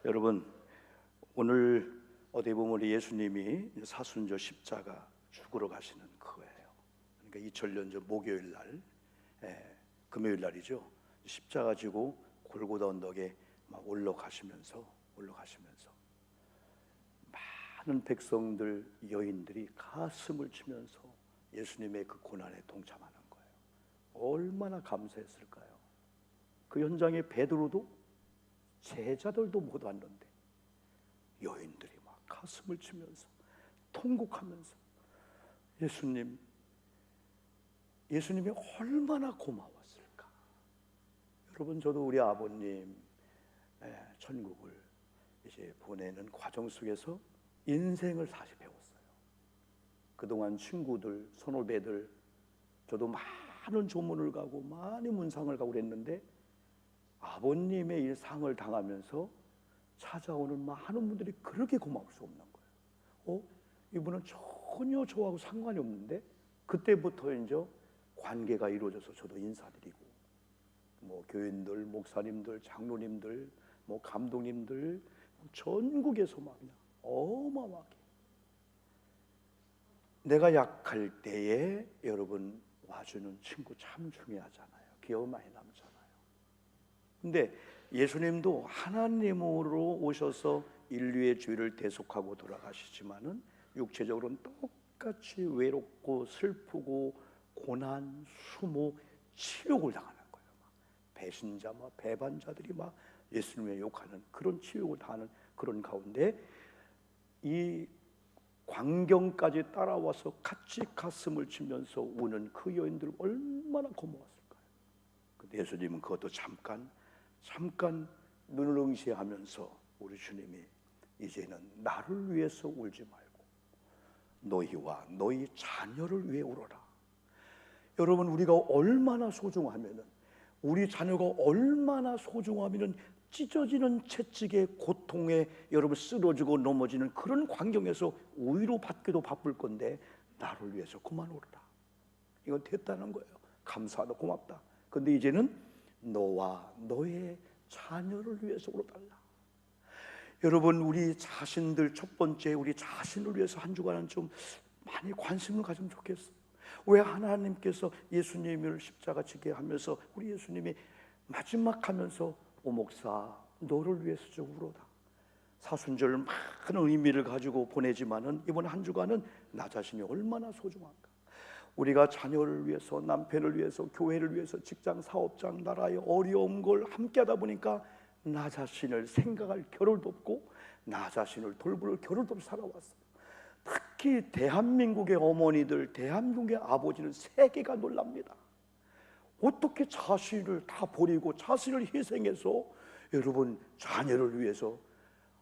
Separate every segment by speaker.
Speaker 1: 여러분, 오늘 어디 보면 우리 예수님이 사순절 십자가 죽으러 가시는 그거예요. 그러니까 2000년 전 목요일 날, 금요일 날이죠. 십자가 지고 골고다 언덕에 막 올라가시면서 많은 백성들, 여인들이 가슴을 치면서 예수님의 그 고난에 동참하는 거예요. 얼마나 감사했을까요? 그 현장에 베드로도 제자들도 못 왔는데 여인들이 막 가슴을 치면서 통곡하면서 예수님이 얼마나 고마웠을까. 여러분, 저도 우리 아버님 천국을 이제 보내는 과정 속에서 인생을 다시 배웠어요. 그동안 친구들, 선후배들, 저도 많은 조문을 가고 많이 문상을 가고 그랬는데 아버님의 일상을 당하면서 찾아오는 많은 분들이 그렇게 고마울 수 없는 거예요. 이분은 전혀 저하고 상관이 없는데, 그때부터 이제 관계가 이루어져서 저도 인사드리고, 교인들, 목사님들, 장로님들, 감독님들, 전국에서 막 그냥 어마어마하게. 내가 약할 때에 여러분 와주는 친구 참 중요하잖아요. 기억 많이 남잖아요. 근데 예수님도 하나님으로 오셔서 인류의 죄를 대속하고 돌아가시지만은 육체적으로는 똑같이 외롭고 슬프고 고난, 수모, 치욕을 당하는 거예요. 배신자, 배반자들이 막 예수님을 욕하는 그런 치욕을 당하는 그런 가운데 이 광경까지 따라와서 같이 가슴을 치면서 우는 그 여인들 얼마나 고마웠을까요? 근데 예수님은 그것도 잠깐 눈을 응시하면서 우리 주님이 이제는 나를 위해서 울지 말고 너희와 너희 자녀를 위해 울어라. 여러분, 우리가 얼마나 소중하면은, 우리 자녀가 얼마나 소중하면은 찢어지는 채찍에 고통에 여러분 쓰러지고 넘어지는 그런 광경에서 위로 받기도 바쁠 건데 나를 위해서 그만 울어라. 이건 됐다는 거예요. 감사하다, 고맙다. 근데 이제는 너와 너의 자녀를 위해서 울어달라. 여러분, 우리 자신들, 첫 번째 우리 자신을 위해서 한 주간은 좀 많이 관심을 가지면 좋겠어요. 왜 하나님께서 예수님을 십자가 지게 하면서 우리 예수님이 마지막 하면서 오 목사 너를 위해서 좀 울어라. 사순절 많은 의미를 가지고 보내지만은 이번 한 주간은 나 자신이 얼마나 소중한가. 우리가 자녀를 위해서, 남편을 위해서, 교회를 위해서, 직장, 사업장, 나라의 어려운 걸 함께 하다 보니까 나 자신을 생각할 겨를도 없고 나 자신을 돌볼 겨를도 없이 살아왔어요. 특히 대한민국의 어머니들, 대한민국의 아버지는 세계가 놀랍니다. 어떻게 자신을 다 버리고 자신을 희생해서 여러분 자녀를 위해서,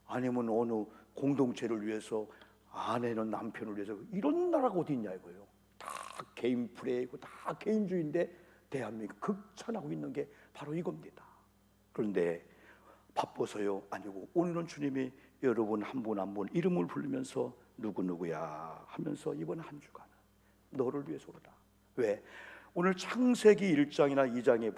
Speaker 1: 아니면 어느 공동체를 위해서, 아내는 남편을 위해서, 이런 나라가 어디 있냐 이거예요. 다 개인 프레이고 다 개인주의인데 대한민국 극찬하고 있는 게 바로 이겁니다. 그런데 바빠서요? 아니고 오늘은 주님이 여러분 한 분 한 분 이름을 부르면서 누구누구야 하면서 이번 한 주간은 너를 위해서 오르라. 왜? 오늘 창세기 1장이나 2장에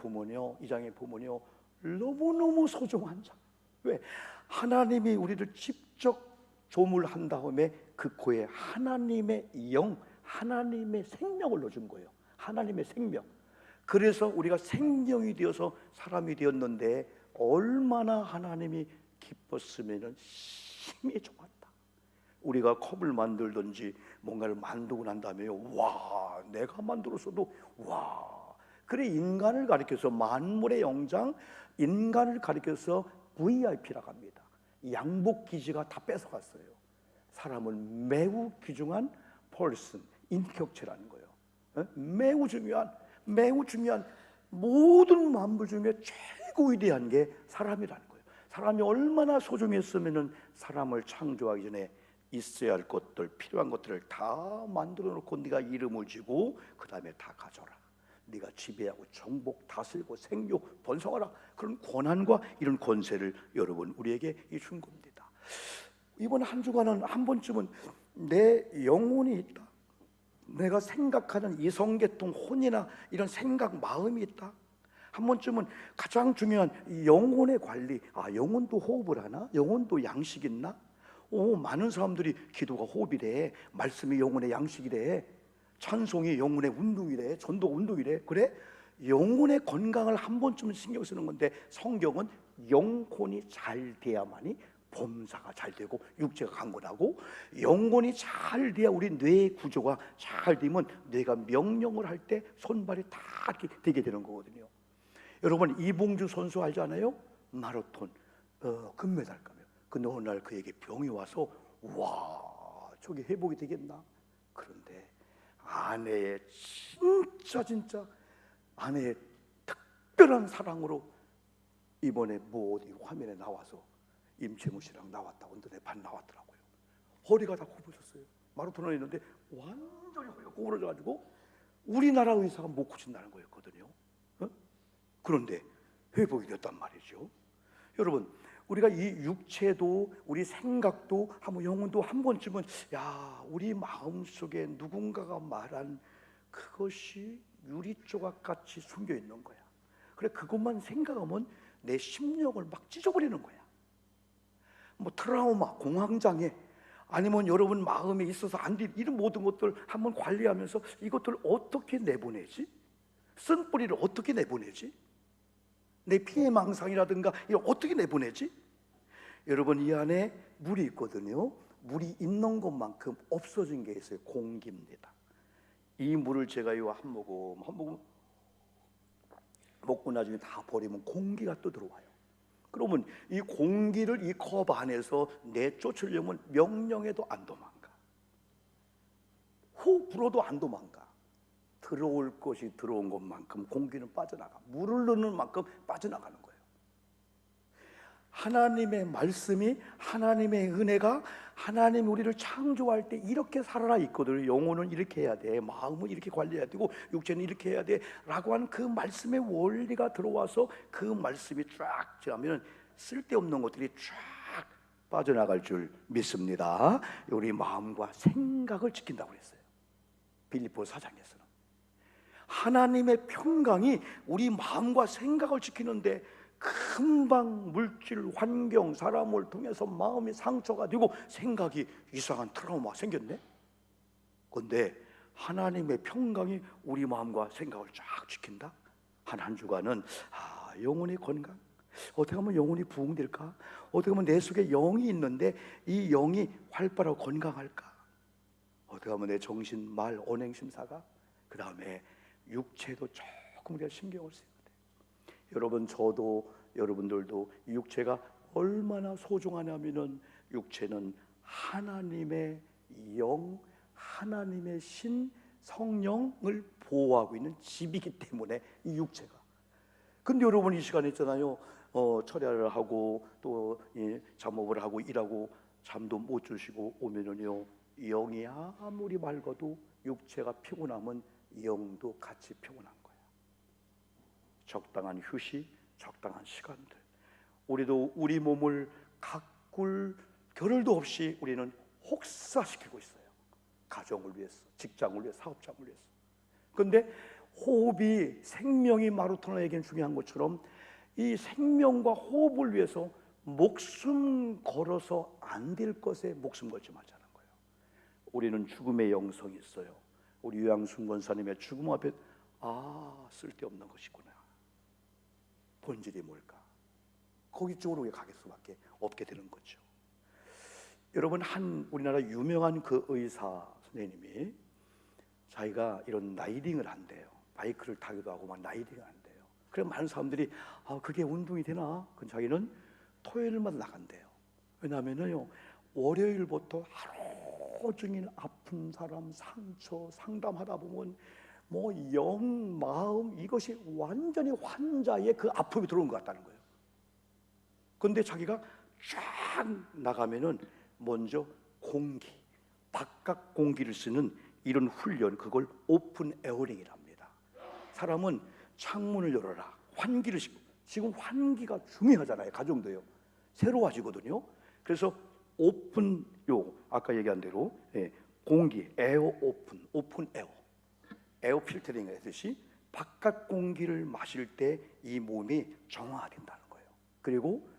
Speaker 1: 보면요 너무너무 소중한 장. 왜? 하나님이 우리를 직접 조물한 다음에 그 코에 하나님의 영, 하나님의 생명을 넣어준 거예요. 하나님의 생명. 그래서 우리가 생명이 되어서 사람이 되었는데 얼마나 하나님이 기뻤으면 힘이 좋았다. 우리가 컵을 만들든지 뭔가를 만들고 난 다음에 와, 내가 만들었어도 와. 그래, 인간을 가리켜서 만물의 영장, 인간을 가리켜서 VIP라고 합니다. 양복기지가 다 뺏어갔어요. 사람은 매우 귀중한 펄슨, 인격체라는 거예요. 매우 중요한 모든 만물 중에 최고 위대한 게 사람이라는 거예요. 사람이 얼마나 소중했으면은 사람을 창조하기 전에 있어야 할 것들, 필요한 것들을 다 만들어 놓고 네가 이름을 지고 그 다음에 다 가져라. 네가 지배하고 정복, 다스리고 생육, 번성하라. 그런 권한과 이런 권세를 여러분 우리에게 준 겁니다. 이번 한 주간은 한 번쯤은 내 영혼이 있다, 내가 생각하는 이성계통, 혼이나 이런 생각, 마음이 있다, 한 번쯤은 가장 중요한 영혼의 관리. 영혼도 호흡을 하나? 영혼도 양식 있나? 많은 사람들이 기도가 호흡이래, 말씀이 영혼의 양식이래, 찬송이 영혼의 운동이래, 전도가 운동이래. 그래? 영혼의 건강을 한 번쯤은 신경 쓰는 건데, 성경은 영혼이 잘 돼야만이 범사가 잘 되고 육체가 강건하고, 영혼이 잘 돼야 우리 뇌 구조가 잘 되면 뇌가 명령을 할 때 손발이 다 이렇게 되게 되는 거거든요. 여러분, 이봉주 선수 알지 않아요? 마라톤 금메달가며. 근데 어느 날 그에게 병이 와서, 와, 저게 회복이 되겠나? 그런데 아내의 진짜 아내의 특별한 사랑으로 이번에 어디 화면에 나와서 임채무 씨랑 나왔다. 언더에 반 나왔더라고요. 허리가 다 굽어졌어요. 마라톤을 했는데 완전히 허리가 구부러져가지고 우리나라 의사가 못 고친다는 거였거든요. 그런데 회복이 됐단 말이죠. 여러분, 우리가 이 육체도, 우리 생각도, 한번 영혼도 한 번쯤은, 우리 마음속에 누군가가 말한 그것이 유리조각같이 숨겨 있는 거야. 그래, 그것만 생각하면 내 심령을 막 찢어버리는 거야. 뭐 트라우마, 공황장애, 아니면 여러분 마음에 있어서 안 돼, 이런 모든 것들 한번 관리하면서 이것들을 어떻게 내보내지? 쓴뿌리를 어떻게 내보내지? 내 피해망상이라든가 이걸 어떻게 내보내지? 여러분, 이 안에 물이 있거든요. 물이 있는 것만큼 없어진 게 있어요. 공기입니다. 이 물을 제가 한 모금 먹고 나중에 다 버리면 공기가 또 들어와요. 그러면 이 공기를 이 컵 안에서 내쫓으려면 명령해도 안 도망가, 호 불어도 안 도망가. 들어올 것이 들어온 것만큼 공기는 빠져나가, 물을 넣는 만큼 빠져나가는 거예요. 하나님의 말씀이, 하나님의 은혜가, 하나님 우리를 창조할 때 이렇게 살아라 있거든요. 영혼은 이렇게 해야 돼, 마음은 이렇게 관리해야 되고, 육체는 이렇게 해야 돼 라고 하는 그 말씀의 원리가 들어와서 그 말씀이 쫙 지나면 쓸데없는 것들이 쫙 빠져나갈 줄 믿습니다. 우리 마음과 생각을 지킨다고 그랬어요. 빌립보 4장에서는 하나님의 평강이 우리 마음과 생각을 지키는데, 금방 물질, 환경, 사람을 통해서 마음이 상처가 되고 생각이 이상한 트라우마 생겼네. 그런데 하나님의 평강이 우리 마음과 생각을 쫙 지킨다. 한 주간은 영혼의 건강, 어떻게 하면 영혼이 부흥될까? 어떻게 하면 내 속에 영이 있는데 이 영이 활발하고 건강할까? 어떻게 하면 내 정신, 말, 언행, 심사가, 그 다음에 육체도 조금 우리가 신경을 써야 돼. 여러분, 저도 여러분들도 육체가 얼마나 소중하냐면은, 육체는 하나님의 영, 하나님의 신, 성령을 보호하고 있는 집이기 때문에 이 육체가. 근데 여러분, 이 시간에 있잖아요, 철야를 하고 또 잠업을 하고 일하고 잠도 못 주시고 오면은요, 영이 아무리 맑아도 육체가 피곤하면 영도 같이 피곤한 거야. 적당한 휴식, 적당한 시간들. 우리도 우리 몸을 가꿀 겨를도 없이 우리는 혹사시키고 있어요. 가정을 위해서, 직장을 위해서, 사업장을 위해서. 그런데 호흡이, 생명이 마루토나에겐 중요한 것처럼 이 생명과 호흡을 위해서 목숨 걸어서 안 될 것에 목숨 걸지 말자는 거예요. 우리는 죽음의 영성이 있어요. 우리 유양순 권사님의 죽음 앞에 쓸데없는 것이구나. 본질이 뭘까? 거기 쪽으로 가게 수밖에 없게 되는 거죠. 여러분, 우리나라 유명한 그 의사 선생님이 자기가 이런 라이딩을 한대요. 바이크를 타기도 하고 막 라이딩을 한대요. 그래 많은 사람들이 그게 운동이 되나? 그 자기는 토요일마다 나간대요. 왜냐하면요, 월요일부터 하루 종일 아픈 사람 상처 상담하다 보면 뭐 영, 마음, 이것이 완전히 환자의 그 아픔이 들어온 것 같다는 거예요. 그런데 자기가 쫙 나가면은 먼저 공기, 바깥 공기를 쓰는 이런 훈련, 그걸 오픈 에어링이랍니다. 사람은 창문을 열어라, 환기를 시키고, 지금 환기가 중요하잖아요. 가정도요, 새로워지거든요. 그래서 오픈, 아까 얘기한 대로 공기, 에어 오픈 에어 필터링 하듯이 바깥 공기를 마실 때 이 몸이 정화된다는 거예요. 그리고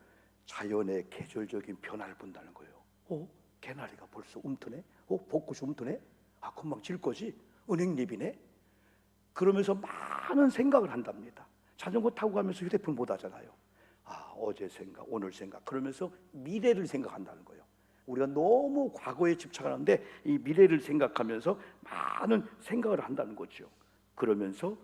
Speaker 1: 자연의 계절적인 변화를 본다는 거예요. 개나리가 벌써 움트네? 벚꽃이 움트네? 금방 질 거지? 은행잎이네? 그러면서 많은 생각을 한답니다. 자전거 타고 가면서 휴대폰 못 하잖아요. 어제 생각, 오늘 생각, 그러면서 미래를 생각한다는 거예요. 우리가 너무 과거에 집착하는데 이 미래를 생각하면서 많은 생각을 한다는 거죠. 그러면서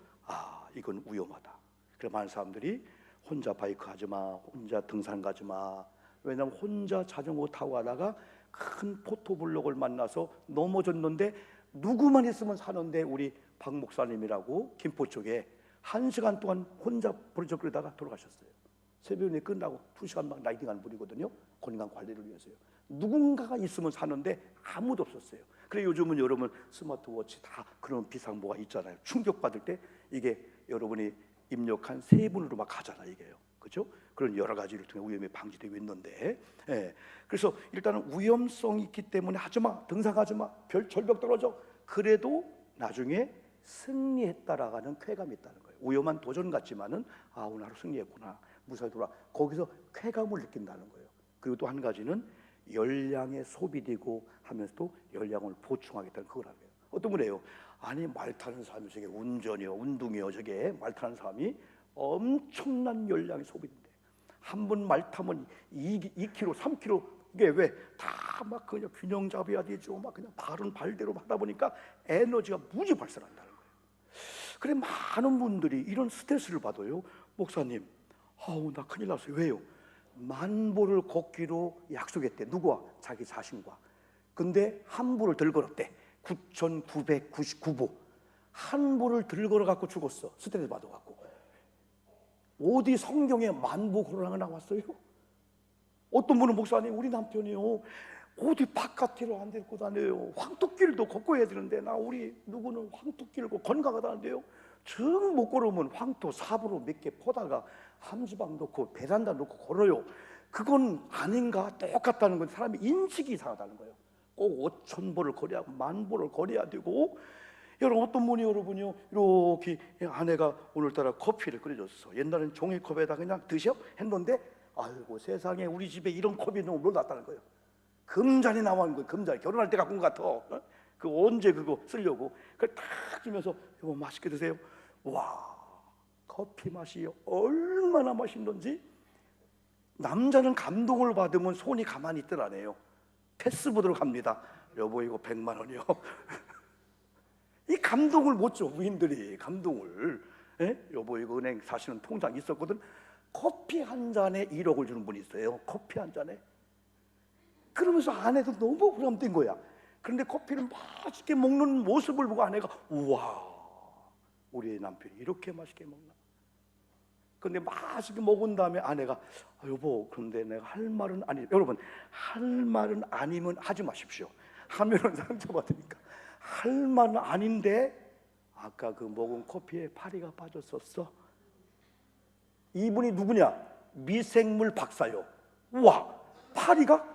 Speaker 1: 이건 위험하다. 그래서 많은 사람들이 혼자 바이크 하지 마, 혼자 등산 가지 마. 왜냐하면 혼자 자전거 타고 가다가 큰 포토블록을 만나서 넘어졌는데 누구만 있으면 사는데 우리 박 목사님이라고 김포 쪽에 1시간 동안 혼자 버르적거리다가 돌아가셨어요. 새벽에 끝나고 2시간 막 라이딩하는 분이거든요. 건강 관리를 위해서요. 누군가가 있으면 사는데 아무도 없었어요. 그래 요즘은 여러분 스마트워치 다 그런 비상모가 있잖아요. 충격받을 때 이게 여러분이 입력한 세분으로 막 가잖아요. 이게요. 그렇죠? 그런 여러 가지를 통해 위험이 방지되고 있는데, 그래서 일단은 위험성이 있기 때문에 하지마, 등산하지 마, 절벽 떨어져. 그래도 나중에 승리했다라는 쾌감이 있다는 거예요. 위험한 도전 같지만은 오늘 하루 승리했구나, 무사히 돌아. 거기서 쾌감을 느낀다는 거예요. 그리고 또 한 가지는 열량에 소비되고 하면서도 열량을 보충하겠다는 그거라는 거예요. 어떤 분이에요? 말 타는 사람이 저게 운전이요, 운동이요, 저게 말 타는 사람이 엄청난 열량이 소비된대. 한 번 말 타면 2km, 3km. 이게 왜? 다 막 그냥 균형 잡아야 되죠. 막 그냥 발은 발대로 하다 보니까 에너지가 무지 발산한다는 거예요. 그래 많은 분들이 이런 스트레스를 받아요. 목사님, 나 큰일 났어요. 왜요? 10,000보를 걷기로 약속했대. 누구와? 자기 자신과. 근데 한 보를 덜 걸었대. 9,999보. 한 보를 덜 걸어 갖고 죽었어. 스트레스 받아 갖고. 어디 성경에 10,000보 걸으라고 나왔어요? 어떤 분은 목사님, 우리 남편이요, 어디 바깥으로 안 데리고 다녀요. 황토길도 걷고 해야 되는데 우리 누구는 황토길을 건강하다는데요. 정 못 걸으면 황토 삽으로 몇 개 퍼다가 함지방 놓고 베란다 놓고 걸어요. 그건 아닌가? 똑같다는 건 사람이 인식이 이상하다는 거예요. 꼭 5,000보를 걸어야 하고 10,000보를 걸어야 되고. 여러분 어떤 분이 여러분이요 이렇게 아내가 오늘따라 커피를 끓여줬어. 옛날엔 종이컵에다 그냥 드셔 했는데 아이고 세상에 우리 집에 이런 컵이 너무 놀랐다는 거예요. 금잔이 나온 거예요. 금잔. 결혼할 때 갖고 온 것 같아. 그 언제 그거 쓰려고. 그걸 탁 주면서 여보 맛있게 드세요. 와, 커피 맛이 얼마나 맛있는지. 남자는 감동을 받으면 손이 가만히 있들 안 해요. 패스보드로 갑니다. 여보 이거 100만 원이요. 이 감동을 못 줘. 부인들이 감동을. 여보 이거 은행 사시는 통장 있었거든. 커피 한 잔에 1억을 주는 분이 있어요. 커피 한 잔에. 그러면서 아내도 너무 부담된 거야. 그런데 커피를 맛있게 먹는 모습을 보고 아내가 우와, 우리 남편이 이렇게 맛있게 먹나. 근데 맛있게 먹은 다음에 아내가 여보 그런데 내가 할 말은 아니. 여러분 할 말은 아니면 하지 마십시오. 하면은 상처받으니까. 할 말은 아닌데 아까 그 먹은 커피에 파리가 빠졌었어. 이분이 누구냐? 미생물 박사요. 우와, 파리가?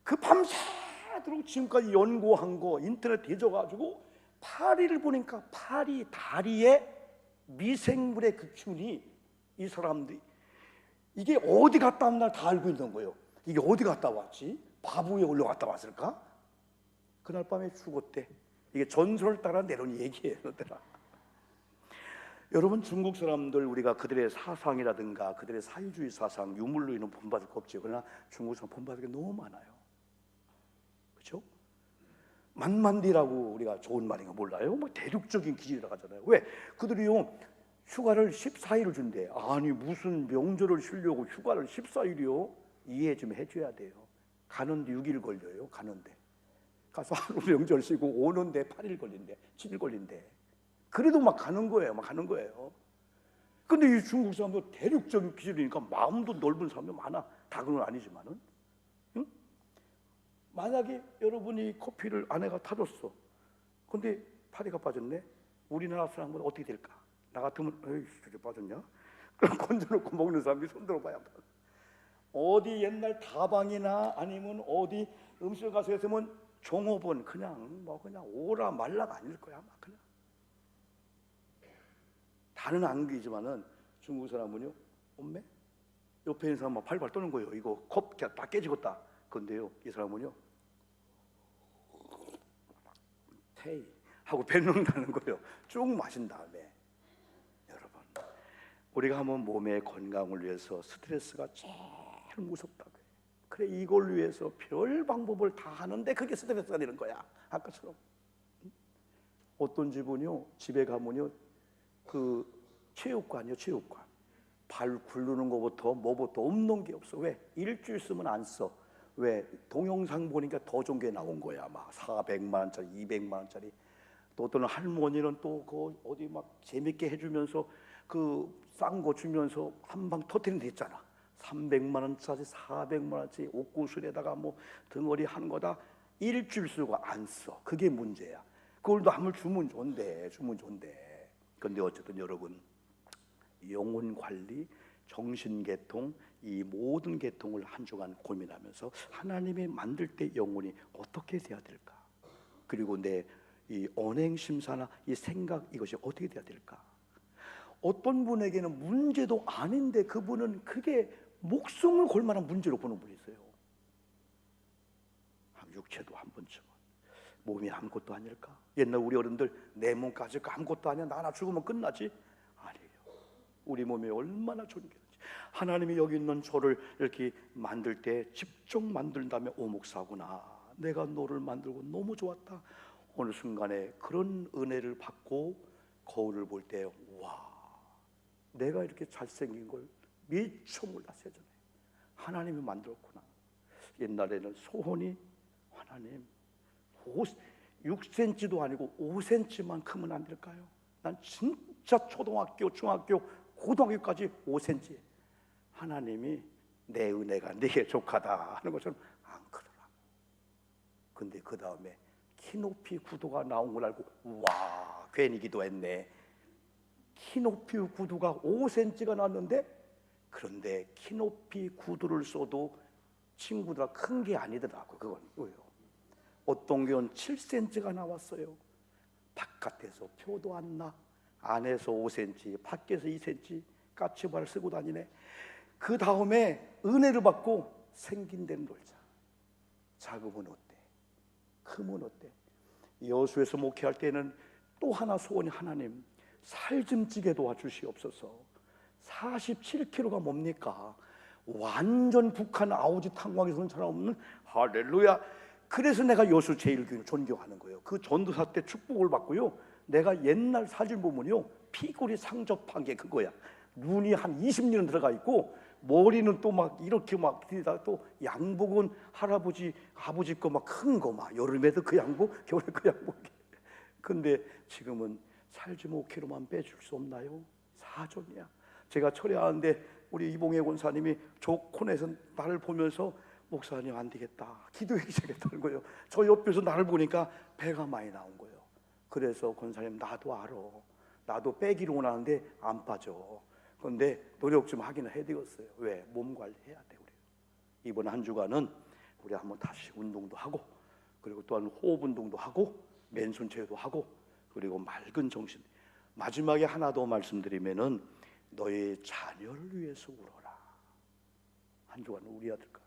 Speaker 1: 그 밤새도록 지금까지 연구한 거 인터넷 뒤져가지고 파리를 보니까 파리 다리에 미생물의 그 균이 이 사람들이 이게 어디 갔다 왔나 다 알고 있는 거예요. 이게 어디 갔다 왔지? 바보에 올라갔다 왔을까? 그날 밤에 죽었대. 이게 전설을 따라 내려온 얘기예요. 여러분 중국 사람들 우리가 그들의 사상이라든가 그들의 사유주의 사상 유물로 인해 본받을 거 없죠. 그러나 중국 사람 본받을 게 너무 많아요. 그렇죠? 만만디라고 우리가 좋은 말인가 몰라요? 대륙적인 기질이라고 하잖아요. 왜? 그들이요 휴가를 14일을 준대. 아니 무슨 명절을 쉬려고 휴가를 14일이요? 이해 좀 해줘야 돼요. 가는데 6일 걸려요. 가는데 가서 하루 명절 쉬고 오는데 8일 걸린대. 7일 걸린대. 그래도 막 가는 거예요. 막 가는 거예요. 근데 이 중국 사람도 대륙적인 기질이니까 마음도 넓은 사람도 많아. 다 그건 아니지만은. 응? 만약에 여러분이 커피를 아내가 타줬어. 근데 파리가 빠졌네. 우리나라 사람은 어떻게 될까? 나 같으면 에이 저게 빠졌냐? 그럼 건져놓고 먹는 사람이 손들어 봐야 돼. 어디 옛날 다방이나 아니면 어디 음식을 가서 했으면 종업원 그냥 그냥 오라 말라가 아닐 거야. 아마 그냥. 다는 안 그이지만은 중국 사람은요, 엄매 옆에 있는 사람 막 팔팔 떠는 거예요. 이거 컵 다 깨지겠다. 근데요, 이 사람은요, 테이 하고 뱉는다는 거예요. 쭉 마신 다음에. 여러분, 우리가 한번 몸의 건강을 위해서 스트레스가 제일 무섭다고요. 그래, 이걸 위해서 별 방법을 다 하는데 그게 스트레스가 되는 거야. 아까처럼 어떤 집은요, 집에 가면요, 그 체육관이요, 체육관 발 굴르는 것부터 뭐부터 없는 게 없어. 왜? 일주일 쓰면 안 써. 왜? 동영상 보니까 더 좋은 게 나온 거야. 막 400만 원짜리, 200만 원짜리. 또 어떤 할머니는 또 그 어디 막 재밌게 해주면서 그 싼 거 주면서 한 방 터트리는 데 있잖아. 300만 원짜리, 400만 원짜리 옷구슬에다가 뭐 덩어리 한 거다. 일주일 쓰고 안 써. 그게 문제야. 그걸도 한번 주면 좋은데, 주면 좋은데. 근데 어쨌든 여러분, 영혼 관리, 정신 계통, 이 모든 계통을 한 주간 고민하면서 하나님이 만들 때 영혼이 어떻게 돼야 될까? 그리고 내 이 언행 심사나 이 생각, 이것이 어떻게 돼야 될까? 어떤 분에게는 문제도 아닌데 그분은 그게 목숨을 걸 만한 문제로 보는 분이 있어요. 육체도 한 번쯤은 몸이 아무것도 아닐까? 옛날 우리 어른들 내 몸까지 아무것도 아니야, 나 하나 죽으면 끝나지? 아니에요. 우리 몸이 얼마나 존귀한지. 하나님이 여기 있는 저를 이렇게 만들 때 직접 만든다면 오목사구나, 내가 너를 만들고 너무 좋았다. 어느 순간에 그런 은혜를 받고 거울을 볼 때, 와, 내가 이렇게 잘생긴 걸 미처 몰랐어요. 전에 하나님이 만들었구나. 옛날에는 소원이, 하나님 6cm도 아니고 5cm만 크면 안 될까요? 난 진짜 초등학교, 중학교, 고등학교까지 5cm. 하나님이 내 은혜가 네게 족하다 하는 것처럼 안 크더라. 근데 그 다음에 키높이 구두가 나온 걸 알고, 와, 괜히 기도했네. 키높이 구두가 5cm가 나왔는데, 그런데 키높이 구두를 써도 친구들아 큰 게 아니더라고. 그건 왜요? 어떤 경우는 7cm가 나왔어요. 바깥에서 표도 안 나, 안에서 5cm, 밖에서 2cm 까치발을 쓰고 다니네. 그 다음에 은혜를 받고 생긴 데는 놀자. 작으면 어때? 크면 어때? 여수에서 목회할 때는 또 하나 소원이, 하나님 살 좀 찌게 도와주시옵소서. 47kg가 뭡니까? 완전 북한 아우지 탄광에서는 잘 없는, 할렐루야. 그래서 내가 여수 제일교회를 존경하는 거예요. 그 전도사 때 축복을 받고요, 내가 옛날 사진 보면요, 피골이 상접한 게 그거야. 눈이 한 20년은 들어가 있고, 머리는 또 막 이렇게 막 또 양복은 할아버지 아버지 거 막 큰 거, 막 여름에도 그 양복, 겨울에 그 양복. 근데 지금은 살지 5kg만 빼줄 수 없나요? 사존이야. 제가 철회하는데 우리 이봉혜 권사님이 조콘에서 나를 보면서, 목사님 안 되겠다, 기도하기 시작했다는 거예요. 저 옆에서 나를 보니까 배가 많이 나온 거예요. 그래서 권사님, 나도 알아. 나도 빼기를 원하는데 안 빠져. 그런데 노력 좀 하기는 해야 되겠어요. 왜? 몸 관리해야 돼. 우리 이번 한 주간은 우리 한번 다시 운동도 하고, 그리고 또한 호흡 운동도 하고, 맨손 체도 하고, 그리고 맑은 정신. 마지막에 하나 더 말씀드리면은, 너의 자녀를 위해서 울어라. 한 주간 우리 아들 같아.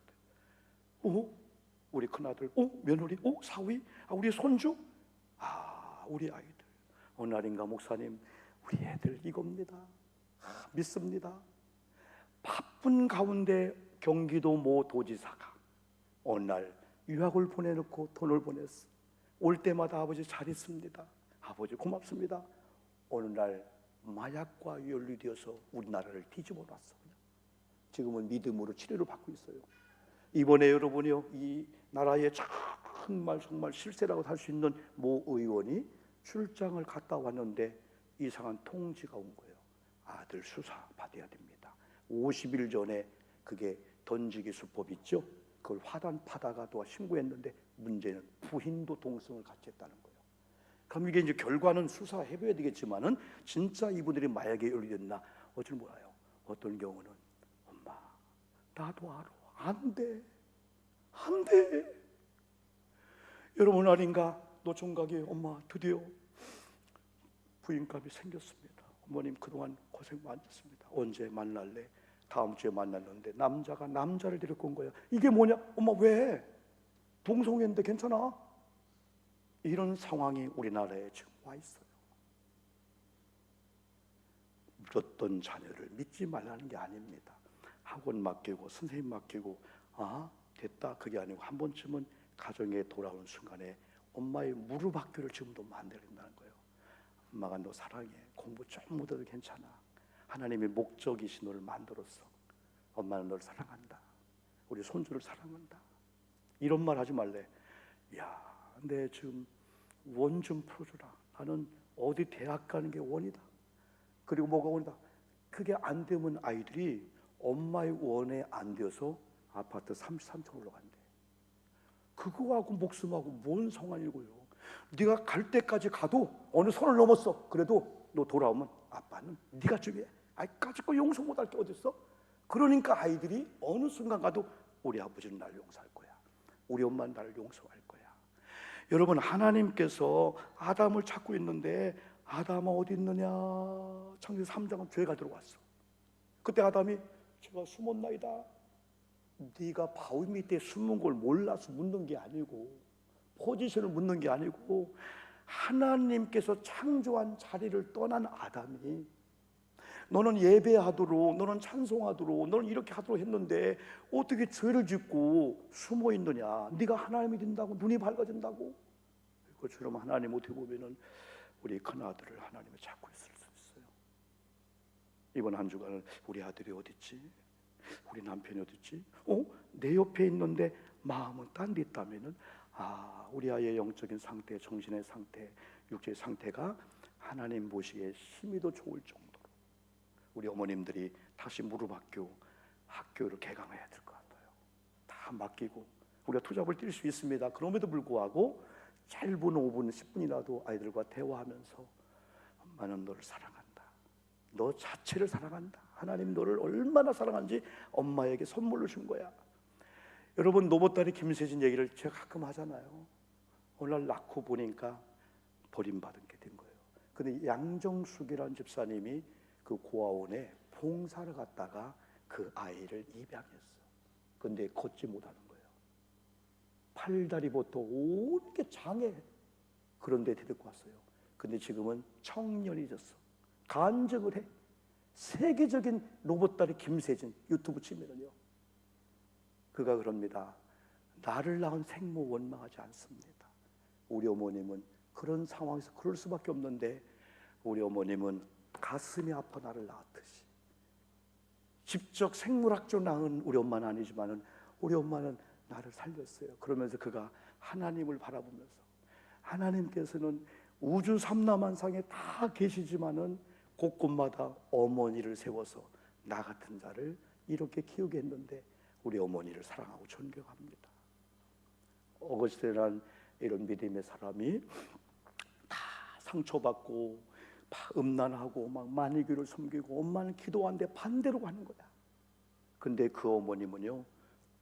Speaker 1: 우리 큰아들, 며느리, 사위, 우리 손주, 우리 아이들. 어느 날인가 목사님, 우리 애들 이겁니다. 믿습니다. 바쁜 가운데 경기도 모 도지사가 어느 날 유학을 보내놓고 돈을 보냈어. 올 때마다 아버지 잘 있습니다, 아버지 고맙습니다. 어느 날 마약과 연루되어서 우리나라를 뒤집어 놨어. 지금은 믿음으로 치료를 받고 있어요. 이번에 여러분이요, 이 나라의 정말 실세라고 할 수 있는 모 의원이 출장을 갔다 왔는데 이상한 통지가 온 거예요. 아들 수사 받아야 됩니다. 50일 전에 그게 던지기 수법 있죠? 그걸 화단 파다가 또 신고했는데, 문제는 부인도 동성을 같이 했다는 거예요. 그럼 이게 이제 결과는 수사해봐야 되겠지만은, 진짜 이분들이 마약에 연루됐나 어찌 몰라요. 어떤 경우는, 엄마 나도 알아, 안 돼. 여러분 아닌가? 노총각이, 엄마 드디어 부인감이 생겼습니다. 어머님 그동안 고생 많으셨습니다. 언제 만날래? 다음 주에 만났는데 남자가 남자를 데리고 온 거야. 이게 뭐냐? 엄마 왜? 동성애인데 괜찮아? 이런 상황이 우리나라에 지금 와 있어요. 믿었던 자녀를 믿지 말라는 게 아닙니다. 학원 맡기고 선생님 맡기고 됐다 그게 아니고 한 번쯤은 가정에 돌아오는 순간에 엄마의 무릎 학교를 지금도 만들어야 된다는 거예요. 엄마가 너 사랑해. 공부 좀 못해도 괜찮아. 하나님의 목적이신 너를 만들었어. 엄마는 너를 사랑한다. 우리 손주를 사랑한다. 이런 말 하지 말래. 야, 내 지금 원 좀 풀어주라. 나는 어디 대학 가는 게 원이다. 그리고 뭐가 원이다. 그게 안 되면 아이들이 엄마의 원에 안 되어서 아파트 33층 올라간대. 그거하고 목숨하고 뭔 상관이고요. 네가 갈 때까지 가도 어느 선을 넘었어. 그래도 너 돌아오면 아빠는 네가 중요해. 아이까짓 거 용서 못할 게 어딨어? 그러니까 아이들이 어느 순간 가도 우리 아버지는 나를 용서할 거야. 우리 엄마는 나를 용서할 거야. 여러분, 하나님께서 아담을 찾고 있는데 아담아 어디 있느냐? 창세기 3장은 죄가 들어왔어. 그때 아담이 제가 숨었나이다. 네가 바위 밑에 숨은 걸 몰라서 묻는 게 아니고 포지션을 묻는 게 아니고 하나님께서 창조한 자리를 떠난 아담이 너는 예배하도록 너는 찬송하도록 너는 이렇게 하도록 했는데 어떻게 죄를 짓고 숨어 있느냐? 네가 하나님이 된다고 눈이 밝아진다고? 그것처럼 하나님 어떻게 보면은 우리 큰아들을 하나님이 찾고 있을 수 있어요. 이번 한 주간은 우리 아들이 어디 있지? 우리 남편이 어디 있지? 내 옆에 있는데 마음은 딴 데 있다면은 우리 아이의 영적인 상태, 정신의 상태, 육체의 상태가 하나님 보시기에 힘이 더 좋을 정도로 우리 어머님들이 다시 무릎 학교를 개강해야 될 것 같아요. 다 맡기고 우리가 투잡을 뛸 수 있습니다. 그럼에도 불구하고 짧은 5분, 10분이라도 아이들과 대화하면서 엄마는 너를 사랑한다. 너 자체를 사랑한다. 하나님 너를 얼마나 사랑하는지 엄마에게 선물로 준 거야. 여러분, 노보따리 김세진 얘기를 제가 가끔 하잖아요. 오늘 낳고 보니까 버림받은 게 된 거예요. 근데 양정숙이라는 집사님이 그 고아원에 봉사를 갔다가 그 아이를 입양했어. 근데 걷지 못하는 거예요. 팔다리부터 온 게 장애. 그런데 데리고 왔어요. 근데 지금은 청년이 됐어. 간증을 해. 세계적인 로봇다리 김세진 유튜브 치면은요. 그가 그럽니다. 나를 낳은 생모 원망하지 않습니다. 우리 어머님은 그런 상황에서 그럴 수밖에 없는데 우리 어머님은 가슴이 아파 나를 낳았듯이 직접 생물학적 낳은 우리 엄마는 아니지만은 우리 엄마는 나를 살렸어요. 그러면서 그가 하나님을 바라보면서 하나님께서는 우주 삼라만상에 다 계시지만은 곳곳마다 어머니를 세워서 나 같은 자를 이렇게 키우게 했는데 우리 어머니를 사랑하고 존경합니다. 어거스틴이라는 이런 믿음의 사람이 다 상처받고 음란하고 막 만이교를 섬기고 엄마는 기도하는데 반대로 가는 거야. 근데 그 어머님은요,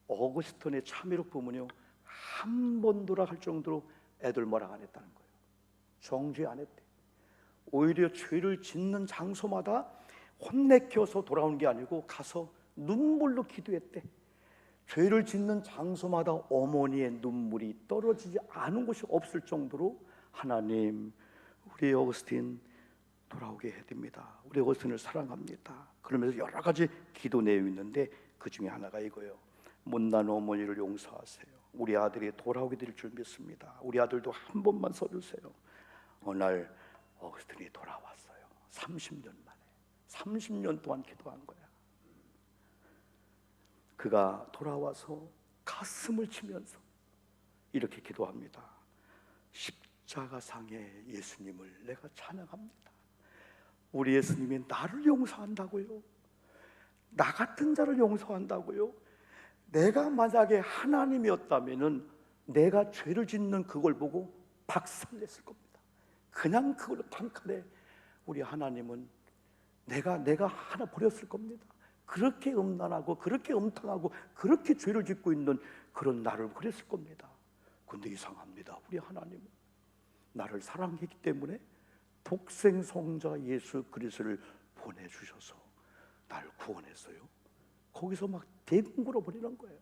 Speaker 1: 어거스틴의 참회록 보면요, 한 번 돌아갈 정도로 애들 뭐라 안 했다는 거예요. 정죄 안 했대. 오히려 죄를 짓는 장소마다 혼내켜서 돌아오는 게 아니고 가서 눈물로 기도했대. 죄를 짓는 장소마다 어머니의 눈물이 떨어지지 않은 곳이 없을 정도로 하나님, 우리 어거스틴 돌아오게 해줍니다. 우리 어거스틴을 사랑합니다. 그러면서 여러 가지 기도 내용이 있는데 그 중에 하나가 이거예요. 못난 어머니를 용서하세요. 우리 아들이 돌아오게 될 줄 믿습니다. 우리 아들도 한 번만 써주세요. 어느 날 어거스틴이 돌아왔어요. 30년 만에 30년 동안 기도한 거야. 그가 돌아와서 가슴을 치면서 이렇게 기도합니다. 십자가상의 예수님을 내가 찬양합니다. 우리 예수님이 나를 용서한다고요. 나 같은 자를 용서한다고요. 내가 만약에 하나님이었다면은 내가 죄를 짓는 그걸 보고 박살냈을 겁니다. 그냥 그걸로 단칼에 우리 하나님은 내가 하나 버렸을 겁니다. 그렇게 음란하고 그렇게 음탕하고 그렇게 죄를 짓고 있는 그런 나를 그랬을 겁니다. 근데 이상합니다. 우리 하나님은 나를 사랑했기 때문에 독생 성자 예수 그리스도를 보내주셔서 나를 구원했어요. 거기서 막 대궁굴어 버리는 거예요.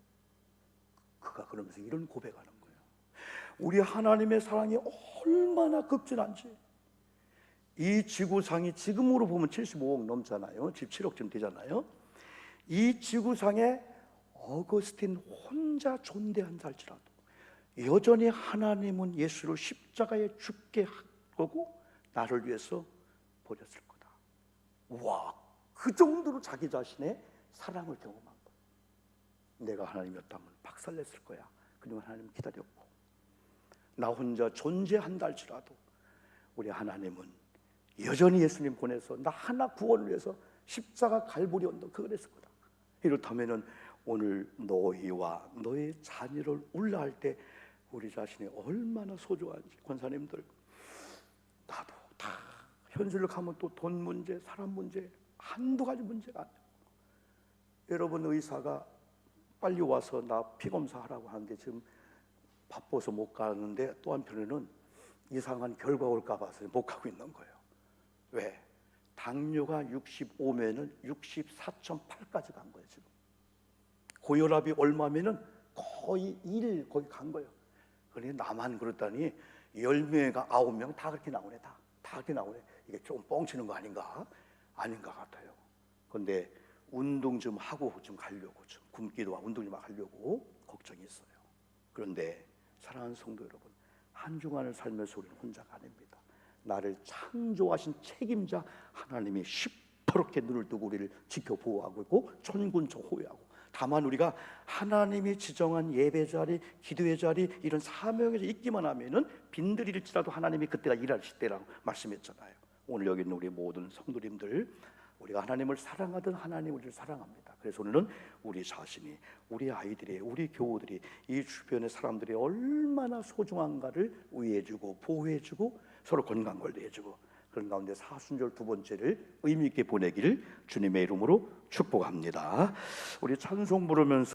Speaker 1: 그가 그러면서 이런 고백하는 거예요. 우리 하나님의 사랑이 얼마나 극진한지. 이 지구상이 지금으로 보면 75억 넘잖아요. 17억쯤 되잖아요. 이 지구상에 어거스틴 혼자 존재한다 할지라도 여전히 하나님은 예수를 십자가에 죽게 하고 나를 위해서 버렸을 거다. 와, 그 정도로 자기 자신의 사랑을 경험한 거예요. 내가 하나님이었다면 박살냈을 거야. 그동안 하나님 기다렸고, 나 혼자 존재한다 할지라도 우리 하나님은 여전히 예수님 보내서 나 하나 구원을 위해서 십자가 갈보리 언덕 그랬을 거다. 이렇다면은 오늘 너희와 너의 자녀를 울라할 때 우리 자신이 얼마나 소중한지. 권사님들, 나도 다 현실로 가면 또 돈 문제, 사람 문제, 한두 가지 문제가 아니에요. 여러분, 의사가 빨리 와서 나 피검사 하라고 하는데 지금 바빠서 못 가는데 또 한편에는 이상한 결과 올까 봐서 못 가고 있는 거예요. 왜? 당뇨가 65면은 64.8까지 간 거예요. 지금 고혈압이 얼마면은 거의 1 거기 간 거예요. 그러니 나만 그렇다니 10명에가 9명 다 그렇게 나오네. 다 그렇게 나오네. 이게 좀 뻥치는 거 아닌가? 아닌 것 같아요. 그런데 운동 좀 하고 좀 가려고, 좀 굶기도 하고 운동 좀 하려고 걱정이 있어요. 그런데 사랑하는 성도 여러분, 한 주간을 살면서 우리는 혼자가 아닙니다. 나를 창조하신 책임자 하나님이 시퍼렇게 눈을 뜨고 우리를 지켜 보호하고 있고 천군천 호위하고, 다만 우리가 하나님이 지정한 예배 자리, 기도의 자리, 이런 사명에서 있기만 하면은 빈들일지라도 하나님이 그때가 일하실 때라고 말씀했잖아요. 오늘 여기 있는 우리 모든 성도님들, 우리가 하나님을 사랑하던 하나님 우리를 사랑합니다. 그래서 오늘은 우리 자신이, 우리 아이들이, 우리 교우들이, 이 주변의 사람들이 얼마나 소중한가를 위해주고 보호해주고 서로 건강관리 해주고, 그런 가운데 사순절 두 번째를 의미 있게 보내기를 주님의 이름으로 축복합니다. 우리 찬송 부르면서